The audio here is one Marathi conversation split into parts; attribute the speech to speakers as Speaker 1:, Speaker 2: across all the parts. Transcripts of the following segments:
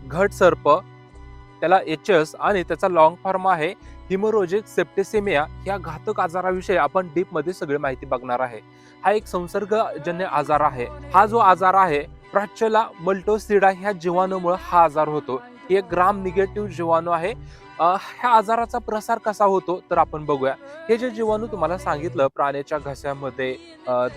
Speaker 1: घट सर्प, त्याला एचएस आणि त्याचा लॉंग फॉर्म आहे हिमोरोजिक सेप्टिसेमिया. या घातक आजाराविषयी आपण डीप मध्ये सगळी माहिती बघणार आहे. हा एक संसर्गजन्य आजार आहे. हा जो आजार आहे प्रॉच्युला मल्टोसिडा ह्या जीवाणूमुळे हा आजार होतो. ही एक ग्राम निगेटिव्ह जीवाणू आहे. ह्या आजाराचा प्रसार कसा होतो तर आपण बघूया. हे जे जीवाणू तुम्हाला सांगितलं प्राण्याच्या घशामध्ये,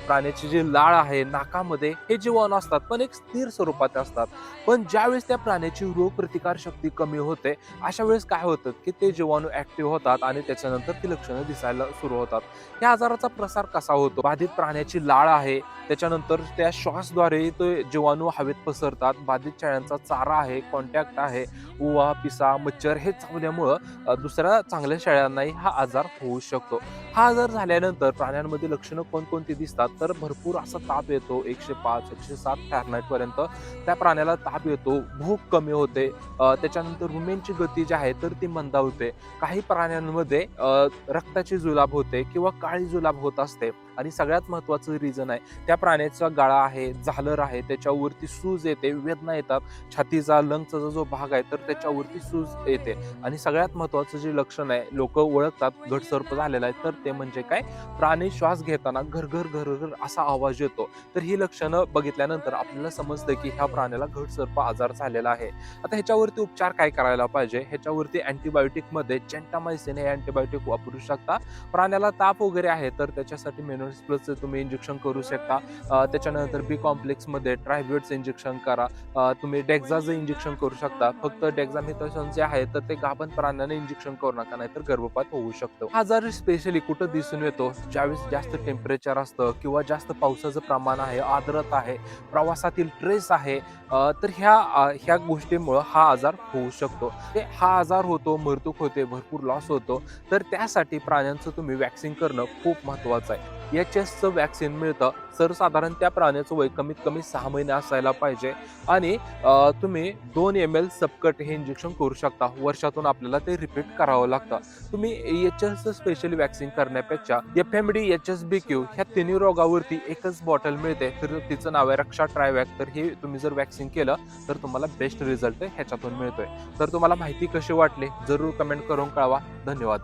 Speaker 1: प्राण्याची जी लाळ आहे नाकामध्ये, हे जीवाणू असतात पण एक स्थिर स्वरूपात असतात. पण ज्यावेळेस त्या प्राण्याची रोग प्रतिकार शक्ती कमी होते, अशा वेळेस काय होतं की ते जीवाणू ऍक्टिव्ह होतात आणि त्याच्यानंतर ती लक्षणं दिसायला सुरू होतात. या आजाराचा प्रसार कसा होतो? बाधित प्राण्याची लाळ आहे, त्याच्यानंतर त्या श्वासद्वारे तो जीवाणू हवेत पसरतात. बाधित शेळ्यांचा चारा आहे, कॉन्टॅक्ट आहे, उवा, पिसा, मच्छर हे चावल्यामुळं दुसऱ्या चांगल्या शेळ्यांनाही हा आजार होऊ शकतो. हा आजार झाल्यानंतर प्राण्यांमध्ये लक्षणं कोणकोणती दिसतात तर भरपूर असा ताप येतो, 105 107 फॅरनाईट पर्यंत त्या प्राण्याला ताप येतो, भूक कमी होते, त्याच्यानंतर रुमेनची गती जी आहे तर ती मंदावते. काही प्राण्यांमध्ये रक्ताची जुलाब होते किंवा काळी जुलाब होत असते. आणि सगळ्यात महत्वाचं रिझन आहे, त्या प्राण्याचा गळा आहे, झालर आहे, त्याच्यावरती सूज येते, वेदना येतात, छातीचा लंगचा जो भाग आहे तर त्याच्यावरती सूज येते. आणि सगळ्यात महत्वाचं जे लक्षण आहे, लोक ओळखतात घटसर्प झालेला आहे तर ते म्हणजे काय, प्राणी श्वास घेताना घरघर घरघर असा आवाज येतो. तर ही लक्षणं बघितल्यानंतर आपल्याला समजतं की ह्या प्राण्याला घटसर्प आजार झालेला आहे. आता ह्याच्यावरती उपचार काय करायला पाहिजे? ह्याच्यावरती अँटीबायोटिक मध्ये जेंटामायसिन हे अँटीबायोटिक वापरू शकता. प्राण्याला ताप वगैरे आहे तर त्याच्यासाठी मेनोरिस प्लस तुम्ही इंजेक्शन करू शकता. त्याच्यानंतर बी कॉम्प्लेक्स मध्ये ट्रायव्हेट्स इंजेक्शन करा. तुम्ही डेक्झाचं इंजेक्शन करू शकता. फक्त डेक्झामेथासोन जे आहे तर ते गाभण प्राण्याने इंजेक्शन करू नका, नाहीतर गर्भपात होऊ शकतो. हा आजार स्पेशली कुठं दिसून येतो? ज्यावेळेस जास्त टेम्परेचर असतं किंवा जास्त पावसाचं प्रमाण आहे, आर्द्रता आहे, प्रवासातील ट्रेस आहे, तर ह्या गोष्टीमुळे हा आजार होऊ शकतो. हा आजार होतो, मृत्यू होते, भरपूर लॉस होतो. तर त्यासाठी प्राण्यांचं तुम्ही वॅक्सिन करणं खूप महत्वाचं आहे. एचएसचं वॅक्सिन मिळतं. सर्वसाधारण त्या प्राण्याचं वय कमीत कमी 6 महिने असायला पाहिजे. आणि तुम्ही 2 ml सबकट हे इंजेक्शन करू शकता. वर्षातून आपल्याला ते रिपीट करावं लागतं. तुम्ही एचएसचं स्पेशली वॅक्सिन करण्यापेक्षा एफएमडी, एचएसबीक्यू ह्या तिन्ही रोगावरती एकच बॉटल मिळते. तर तिचं नाव आहे रक्षा ट्रायवॅक. तर हे तुम्ही जर वॅक्सिन केलं तर तुम्हाला बेस्ट रिझल्ट ह्याच्यातून मिळतोय. तर तुम्हाला माहिती कशी वाटली जरूर कमेंट करून कळवा. धन्यवाद.